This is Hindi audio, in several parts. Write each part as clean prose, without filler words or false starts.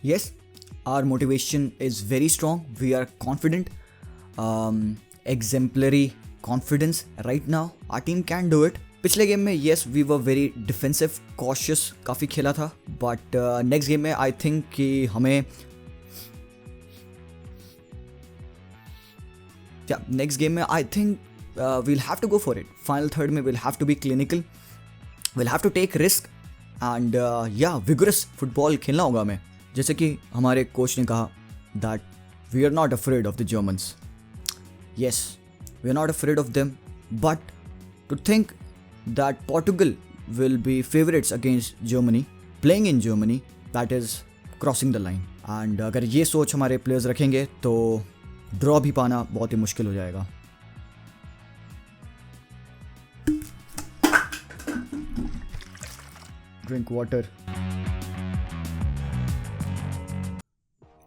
Yes, our motivation is very strong. We are confident, exemplary confidence right now. Our team can do it. पिछले गेम में yes we were very defensive, cautious, काफ़ी खेला था. But next गेम में I think कि हमें next game में I think we'll have to go for it. Final third में we'll have to be clinical. We'll have to take risk and vigorous football खेलना होगा हमें. जैसे कि हमारे कोच ने कहा that we are not afraid of the Germans. Yes, we are not afraid of them. But to think that Portugal will be favorites against Germany, playing in Germany, that is crossing the line. And अगर ये सोच हमारे प्लेयर्स रखेंगे तो ड्रॉ भी पाना बहुत ही मुश्किल हो जाएगा. Drink water.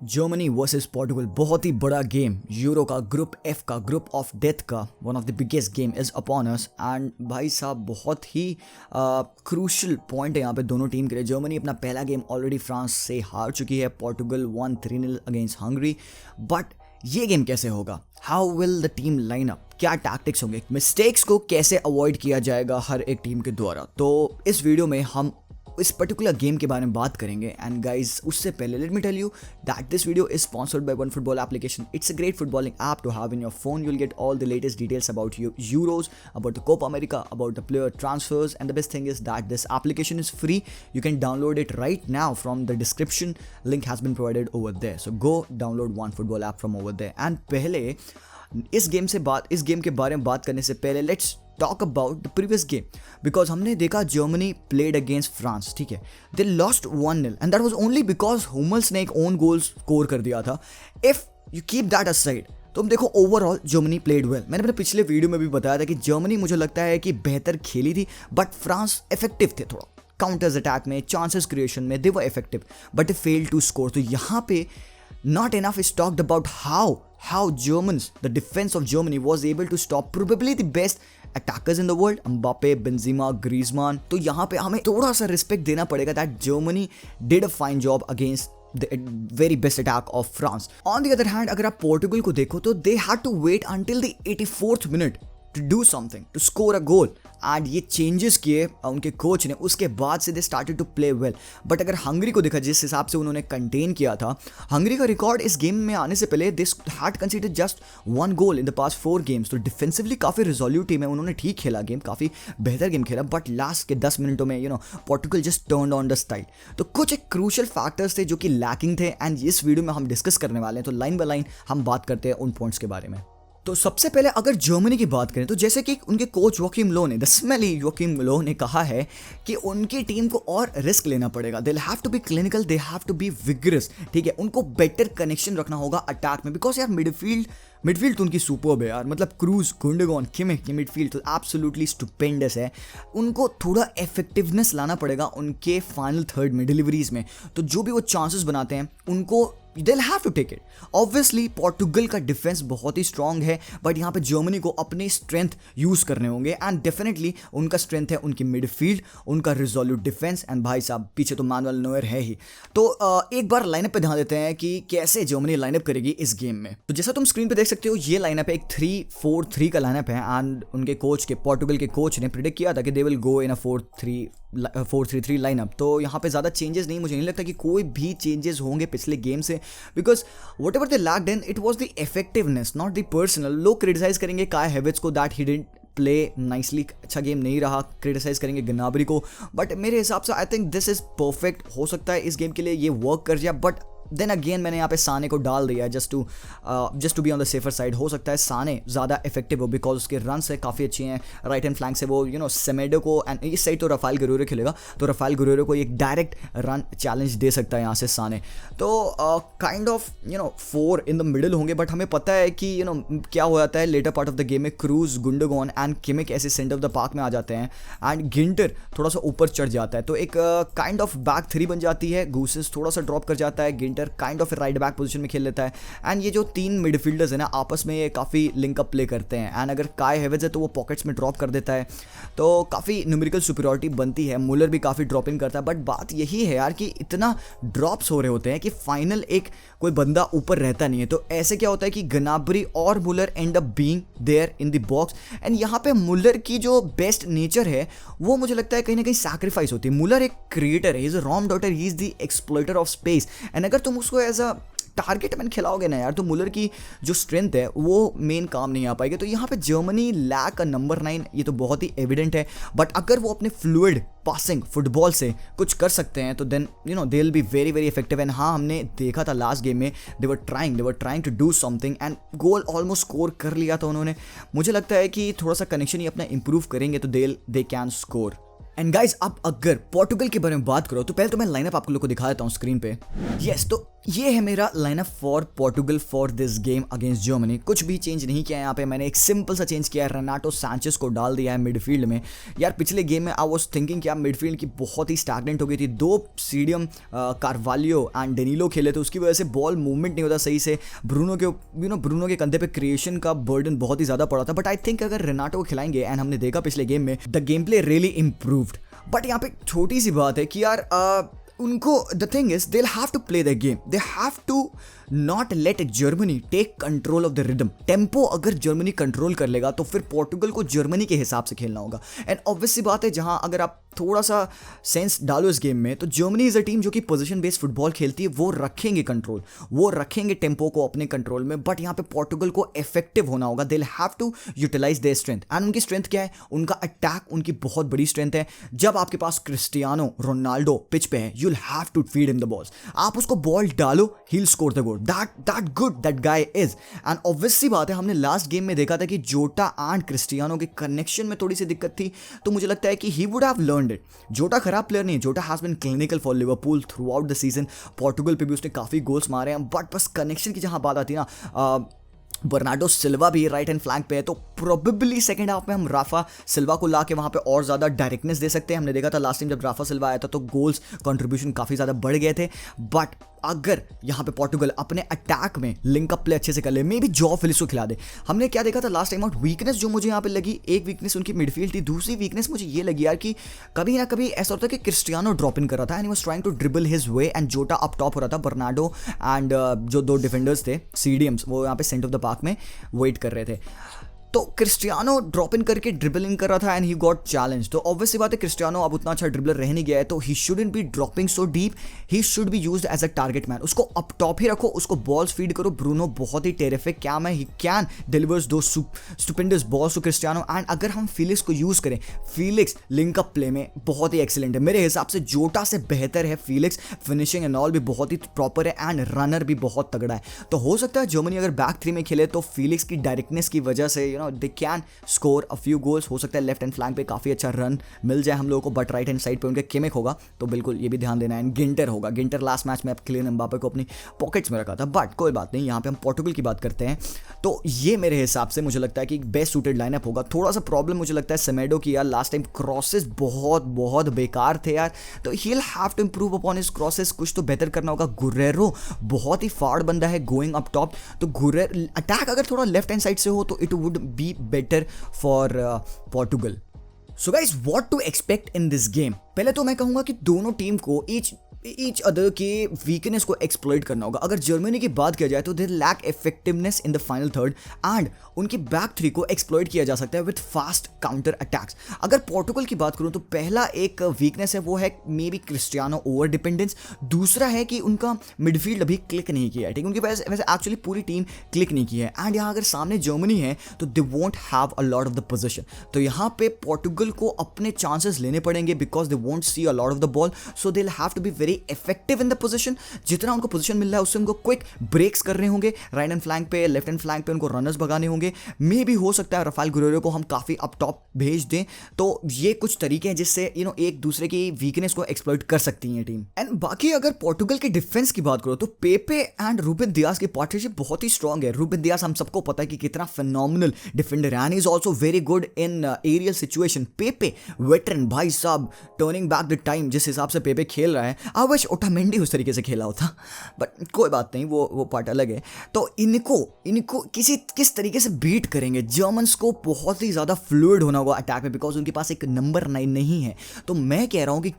Germany versus Portugal, बहुत ही बड़ा गेम. यूरो का ग्रुप एफ का, ग्रुप ऑफ डेथ का, one of the biggest game is upon us. And भाई साहब बहुत ही क्रूशल पॉइंट है यहाँ पे दोनों टीम के लिए. जर्मनी अपना पहला गेम ऑलरेडी फ्रांस से हार चुकी है. Portugal 1-3 against Hungary. बट ये गेम कैसे होगा? How will the team line up? क्या टैक्टिक्स होंगे? मिस्टेक्स को कैसे अवॉइड किया जाएगा हर एक टीम के द्वारा? तो इस वीडियो में हम इस पर्टिकुलर गेम के बारे में बात करेंगे. एंड गाइज उससे पहले let me tell you that this video is sponsored by One Football application. It's a great footballing app to have in your phone. You will get all the latest details about Euros, about the Copa America, about the player transfers. And the best thing is that this application is free. You can download it right now from the description. Link has been provided over there. So go download One Football app from over there. And पहले इस गेम के बारे में बात करने से पहले let's talk about the previous game. Because हमने देखा जर्मनी प्लेड अगेंस्ट फ्रांस. ठीक है, they lost 1-0 and that was only because Hummels ने एक ओन गोल स्कोर कर दिया था. If you keep that aside तो हम देखो ओवरऑल जर्मनी प्लेड वेल. मैंने अपने पिछले वीडियो में भी बताया था कि जर्मनी मुझे लगता है कि बेहतर खेली थी, बट फ्रांस इफेक्टिव थे थोड़ा काउंटर्स अटैक में, चांसेस क्रिएशन में. They were effective but they fail to score. तो यहाँ पे not enough is talked about how Germans, the defense of Germany was able to stop probably the best attackers in the world, Mbappe, Benzema, Griezmann. तो यहाँ पे हमें थोड़ा सा रिस्पेक्ट देना पड़ेगा that Germany did a fine job against the very best attack of France. On the other hand, अगर आप पोर्टुगल को देखो तो they had to wait until the 84th minute to do something, to score a goal. And ये चेंजेस किए उनके कोच ने, उसके बाद से they started to play well. But अगर हंगरी को देखा जिस हिसाब से उन्होंने कंटेन किया था, हंगरी का रिकॉर्ड इस गेम में आने से पहले this had considered just 1 goal in the past 4 games. तो डिफेंसिवली काफ़ी रिजोल्यूट टीम है, उन्होंने ठीक खेला गेम, काफ़ी बेहतर गेम खेला. बट लास्ट के 10 मिनटों में Portugal just turned on the style. तो कुछ एक क्रूशल फैक्टर्स थे जो कि लैकिंग थे एंड इस वीडियो में हम डिस्कस करने वाले हैं. तो लाइन बाय लाइन हम बात करते हैं उन पॉइंट्स के बारे में. तो सबसे पहले अगर जर्मनी की बात करें तो जैसे कि उनके कोच जोकिम लो ने, द स्मेली जोकिम लो ने कहा है कि उनकी टीम को और रिस्क लेना पड़ेगा. They have to be clinical, they have to be vigorous. ठीक है, उनको बेटर कनेक्शन रखना होगा अटैक में. बिकॉज यार मिडफील्ड तो उनकी सुपर्ब है यार. मतलब क्रूज, गुंडोगन, किमिक की मिडफील्ड तो एब्सोल्युटली स्टुपेंडस है. उनको थोड़ा इफेक्टिवनेस लाना पड़ेगा उनके फाइनल थर्ड में, डिलीवरीज में. तो जो भी वो चांसेस बनाते हैं उनको they'll have to take it. Obviously Portugal का डिफेंस बहुत ही स्ट्रांग है, बट यहाँ पे जर्मनी को अपने स्ट्रेंथ यूज करने होंगे. एंड डेफिनेटली उनका स्ट्रेंथ है उनकी मिडफील्ड, उनका रिजोल्यूट डिफेंस. एंड भाई साहब पीछे तो मैनुअल नोयर है ही. तो एक बार लाइनअप पे ध्यान देते हैं कि कैसे जर्मनी लाइनअप करेगी इस गेम में. तो जैसा तुम स्क्रीन पे देख सकते हो ये लाइनअप है, एक 3-4-3 का लाइनअप है. एंड उनके कोच के, पोर्टुगल के कोच ने प्रिडिक्ट किया था कि they will go in a 4-3-3 lineup. तो यहाँ पे ज़्यादा चेंजेस नहीं, मुझे नहीं लगता कि कोई भी चेंजेस होंगे पिछले गेम से. Because what ever they lacked in it was the effectiveness, not the personal. लोग क्रिटिसाइज करेंगे काय हैवर्ट्ज को that he didn't play nicely, अच्छा गेम नहीं रहा. क्रिटिसाइज करेंगे गनाबरी को, बट मेरे हिसाब से I think this is perfect. हो सकता है इस गेम के लिए ये वर्क कर जाए. बट देन अगेन मैंने यहाँ पे साने को डाल दिया just to be on the safer side. हो सकता है साने ज़्यादा इफेक्टिव हो बिकॉज उसके रन्स है काफ़ी अच्छे हैं. राइट हैंड फ्लैंक से वो सेमेडो को, एंड इस साइड तो रफाल गुरेरो खेलेगा, तो रफाल गुरेरो को एक डायरेक्ट रन चैलेंज दे सकता है यहाँ से साने. तो kind of 4 in the middle होंगे. बट हमें पता है कि क्या हो जाता है later part of the game में. क्रूज, गुंडोगन एंड किमिक ऐसे सेंटर ऑफ द पार्क में आ जाते हैं एंड गिंटर थोड़ा सा ऊपर चढ़ जाता है. तो एक काइंड ऑफ बैक 3 बन जाती है. गूसेस थोड़ा सा ड्रॉप कर जाता है, Ginter center kind of right back position में खेल लेता है। एंड ये जो 3 मिडफील्डर्स है ना आपस में ये काफ़ी लिंकअप प्ले करते हैं। एंड अगर काय हेवर्ट्ज है तो वो पॉकेट्स में ड्रॉप कर देता है, तो काफ़ी न्यूमेरिकल सुपीरियरिटी बनती है। मुलर भी काफ़ी ड्रॉप इन करता है, बट बात यही है यार कि इतना ड्रॉप्स हो रहे होते हैं कि फाइनल एक कोई बंदा ऊपर रहता नहीं है। तो ऐसे क्या होता है कि गनाब्री और Muller end up being there in the box. And यहाँ पे मुलर की जो बेस्ट नेचर है वो मुझे लगता है कहीं ना कहीं सैक्रिफाइस होती है। मुलर एक क्रिएटर है, he is a raumdeuter, he is the exploiter of space. And अगर तुम उसको एज अ टारगेट मैन खिलाओगे ना यार, तो मुलर की जो स्ट्रेंथ है वो मेन काम नहीं आ पाएगी। तो यहाँ पे जर्मनी लैक नंबर 9, ये तो बहुत ही एविडेंट है। बट अगर वो अपने फ्लूइड पासिंग फुटबॉल से कुछ कर सकते हैं तो then you know they will be very very effective. And हाँ, हमने देखा था लास्ट गेम में they were trying to do something and goal almost score कर लिया था उन्होंने। मुझे लगता है कि थोड़ा सा कनेक्शन ही अपना इंप्रूव करेंगे तो they can score. And guys, अब अगर पोर्टुगल के बारे में बात करो तो पहले तो मैं लाइनअप आप लोगों को दिखा देता हूँ स्क्रीन पे। यस, तो ये है मेरा lineup for Portugal for this game against Germany. कुछ भी चेंज नहीं किया है यहाँ पे, मैंने एक सिंपल सा चेंज किया है, रेनाटो सैंचेस को डाल दिया है मिडफील्ड में। यार पिछले गेम में आई वाज थिंकिंग कि मिडफील्ड की बहुत ही स्टैग्नेंट हो गई थी। 2 सीडियम कार्वालियो एंड डेनिलो खेले थे, उसकी वजह से बॉल मूवमेंट नहीं होता सही से। ब्रूनो के कंधे पे क्रिएशन का बर्डन बहुत ही ज़्यादा पड़ा था। बट आई थिंक अगर रेनाटो को खिलाएंगे, एंड हमने देखा पिछले गेम में the game play really improved. But यहाँ पे छोटी सी बात है कि यार उनको the thing is they have to play the game, they have to not let Germany take control of the rhythm. Tempo अगर जर्मनी कंट्रोल कर लेगा तो फिर पोर्टुगल को जर्मनी के हिसाब से खेलना होगा। एंड ऑब्वियस सी बात है, जहां अगर आप थोड़ा सा सेंस डालो इस गेम में, तो जर्मनी इज अ टीम जो कि पोजीशन बेस्ड फुटबॉल खेलती है, वो रखेंगे कंट्रोल, वो रखेंगे टेम्पो को अपने कंट्रोल में। बट यहाँ पे पोर्टुगल को इफेक्टिव होना होगा, they will have to utilise their strength. And उनकी स्ट्रेंथ क्या है? उनका अटैक उनकी बहुत बड़ी स्ट्रेंथ है। जब आपके पास क्रिस्टियानो रोनाल्डो पिच पे है, you will have to feed him the balls. आप उसको बॉल डालो, he will score the goal. That good that guy is. And obvious सी बात है, हमने लास्ट गेम में देखा था कि जोटा एंड क्रिस्टियानो के कनेक्शन में थोड़ी सी दिक्कत थी, तो मुझे लगता है कि he would have learned it. Jota खराब प्लेयर नहीं है, Jota has been clinical for Liverpool throughout the season. Portugal पे भी उसने काफी गोल्स मारे हैं, बट बस कनेक्शन की जहां बात आती है ना, बर्नार्डो सिल्वा भी राइट हैंड फ्लैंक पे है, तो प्रोबेबली सेकंड हाफ में हम राफा सिल्वा को ला के वहाँ पे और ज़्यादा डायरेक्टनेस दे सकते हैं। हमने देखा था लास्ट टाइम जब राफा सिल्वा आया था तो गोल्स कंट्रीब्यूशन काफ़ी ज़्यादा बढ़ गए थे। बट अगर यहाँ पे पोर्टुगल अपने अटैक में लिंक अप प्ले अच्छे से कर ले, मे बी जॉ फिलिक्स को खिला दे। हमने क्या देखा था लास्ट टाइम आउट, वीकनेस जो मुझे यहाँ पे लगी, एक वीकनेस उनकी मिडफील्ड थी, दूसरी वीकनेस मुझे ये लगी यार कि कभी ना कभी ऐसा होता है कि क्रिस्टियानो ड्रॉप इन कर रहा था and he was trying to dribble his way and Jota up top हो रहा था। बर्नार्डो एंड जो 2 डिफेंडर्स थे सीडीएम्स, वो यहाँ पे सेंटर ऑफ द पार्क में वेट कर रहे थे। तो क्रिस्टियानो ड्रॉप इन करके ड्रिबलिंग कर रहा था एंड ही गॉट चैलेंज। तो ऑब्वियस सी बात है, क्रिस्टियानो अब उतना अच्छा ड्रिबलर रह नहीं गया है, तो he shouldn't be dropping so deep, he should be used as a target man. उसको अप टॉप ही रखो, उसको बॉल्स फीड करो। ब्रूनो बहुत ही टेरिफिक क्या है, ही कैन डिलीवर्स दो stupendous balls to Cristiano. And अगर हम फिलिक्स को यूज करें, फिलिक्स लिंक अप प्ले में बहुत ही एक्सीलेंट है। मेरे हिसाब से जोटा से बेहतर है फिलिक्स, फिनिशिंग एंड ऑल भी बहुत ही प्रॉपर है एंड रनर भी बहुत तगड़ा है। तो हो सकता है जर्मनी अगर बैक 3 में खेले तो फिलिक्स की डायरेक्टनेस की वजह से they can score a few goals. हो सकता है लेफ्ट हैंड फ्लैंक पे काफी अच्छा रन मिल जाए हम लोगों को, बट राइट हैंड साइड पे उनके किमिक होगा, तो बिल्कुल ये भी ध्यान देना है। एंड गिंटर होगा, गिंटर लास्ट मैच में किलियन एम्बापे को अपनी पॉकेट्स में रखा था, बट कोई बात नहीं। यहाँ पे हम पोर्टुगल की बात करते हैं, तो ये मेरे हिसाब से मुझे लगता है कि बेस्ट सूटेड लाइनअप होगा। थोड़ा सा प्रॉब्लम मुझे लगता है सेमेडो की यार, लास्ट टाइम क्रॉसेस बहुत बेकार थे यार, तो he will have to improve upon his crosses, कुछ तो बेहतर करना होगा। गुर्रेरो बहुत ही फाड़ बंदा है गोइंग अप टॉप, तो गुर्रेरो अटैक अगर थोड़ा लेफ्ट हैंड साइड से हो तो it would be better for Portugal. So guys, what to expect in this game? पहले तो मैं कहूंगा कि दोनों टीम को ईच अदर के वीकनेस को एक्सप्लॉइट करना होगा। अगर जर्मनी की बात किया जाए तो they lack effectiveness in the final third and उनकी बैक 3 को एक्सप्लॉइट किया जा सकता है विद फास्ट काउंटर अटैक्स। अगर पोर्टुगल की बात करूं तो पहला एक वीकनेस है वो है may be Cristiano over dependence, दूसरा है कि उनका मिडफील्ड अभी क्लिक नहीं किया है, ठीक है, उनकी वैसे एक्चुअली पूरी टीम क्लिक नहीं की है। एंड यहाँ अगर सामने जर्मनी है तो they won't have a lot of the position, तो यहाँ पे पोर्टुगल को अपने चांसेस लेने पड़ेंगे because they won't see a lot of the ball, so they will have to be very effective in the position. जितना उनको पोजीशन मिल रहा है उससे उनको क्विक ब्रेक्स करने होंगे, राइट हैंड फ्लैंक पे, लेफ्ट हैंड फ्लैंक पे उनको रनर्स भगाने होंगे। मे भी हो सकता है राफेल गुरेरो को हम काफी अप टॉप भेज दें, तो ये कुछ तरीके हैं जिससे एक दूसरे की वीकनेस को एक्सप्लॉइट कर सकती है टीम। एंड बाकी अगर पोर्टुगल के डिफेंस की बात करो तो पेपे एंड रूबेन दियाज की पार्टनरशिप बहुत ही स्ट्रांग है। रूबेन दियाज हम सबको पता है कि कितना फिनोमिनल डिफेंडर है and is also very good in aerial situation. Pepe veteran भाई साहब, टर्निंग बैक द टाइम, जिस हिसाब से पेपे खेल रहा है, आई विश ओटामेंडी उस तरीके से खेला होता, बट कोई बात नहीं, वो पार्ट अलग है। तो इनको किस तरीके से बीट करेंगे। जर्मन्स को बहुत ही ज़्यादा फ्लूइड होना होगा अटैक में, बिकॉज उनके पास एक नंबर 9 नहीं है। तो मैं कह रहा हूँ कि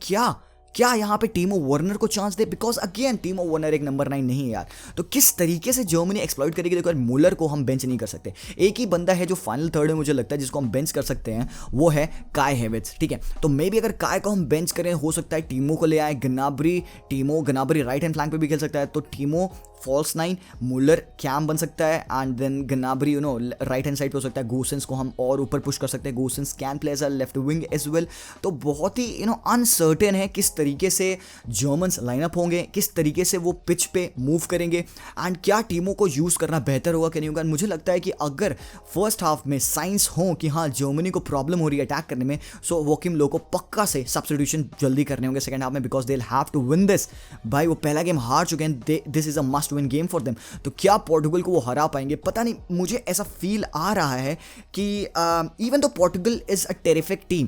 क्या यहाँ पे टीमो वर्नर को chance they, because again टीमो Werner एक नंबर 9 नहीं है यार। तो किस तरीके से जर्मनी एक्सप्लॉइट करेगी। देखो यार, मुलर को हम बेंच नहीं कर सकते। एक ही बंदा है जो फाइनल थर्ड में मुझे लगता है जिसको हम बेंच कर सकते हैं, वो है काय हेविट्स, ठीक है। तो मे भी अगर काय को हम बेंच करें, हो सकता है टीमो को ले आए। गनाबरी राइट हैंड फ्लैंक पे भी खेल सकता है, तो टीमो फॉल्स 9, मुलर कैम बन सकता है, and then Gnabry right hand side पे हो सकता है। गोसेंस को हम और ऊपर पुश कर सकते हैं। Gosens can play as a left wing as well. तो बहुत ही अनसर्टेन है किस तरीके से जर्मन्स लाइनअप होंगे, किस तरीके से वो पिच पे मूव करेंगे, एंड क्या टीमों को यूज करना बेहतर होगा कि नहीं होगा। मुझे लगता है कि अगर फर्स्ट हाफ में साइंस हो कि हाँ जर्मनी को प्रॉब्लम हो रही है अटैक करने में, सो वोकिम लो को पक्का से सब्स्टिट्यूशन जल्दी करने होंगे सेकंड हाफ में, because they will have to win this. भाई वो पहला गेम हार चुके हैं, this is a must win game for them. तो क्या पोर्टुगल को वो हरा पाएंगे, पता नहीं। मुझे ऐसा फील आ रहा है कि even though Portugal is a terrific team,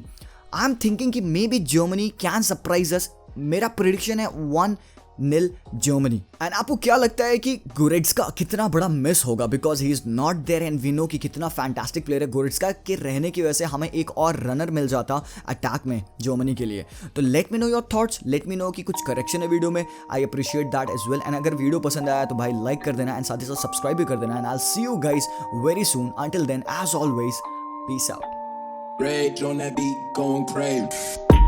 I am thinking कि maybe Germany can surprise us. मेरा प्रेडिक्शन है 1-0 जर्मनी। एंड आपको क्या लगता है कि गोरेट्स्का कितना बड़ा मिस होगा, because he is not there and we know कि कितना फैंटास्टिक प्लेयर है गोरेट्स्का के रहने की वजह से हमें एक और रनर मिल जाता अटैक में जर्मनी के लिए। तो let me know your thoughts, let me know कि कुछ करेक्शन है वीडियो में, I appreciate that as well. And अगर वीडियो पसंद आया तो भाई लाइक कर देना, एंड साथ ही साथ सब्सक्राइब भी कर देना। And I will see you guys very soon, until then as always peace out. Rage on that beat, going crazy.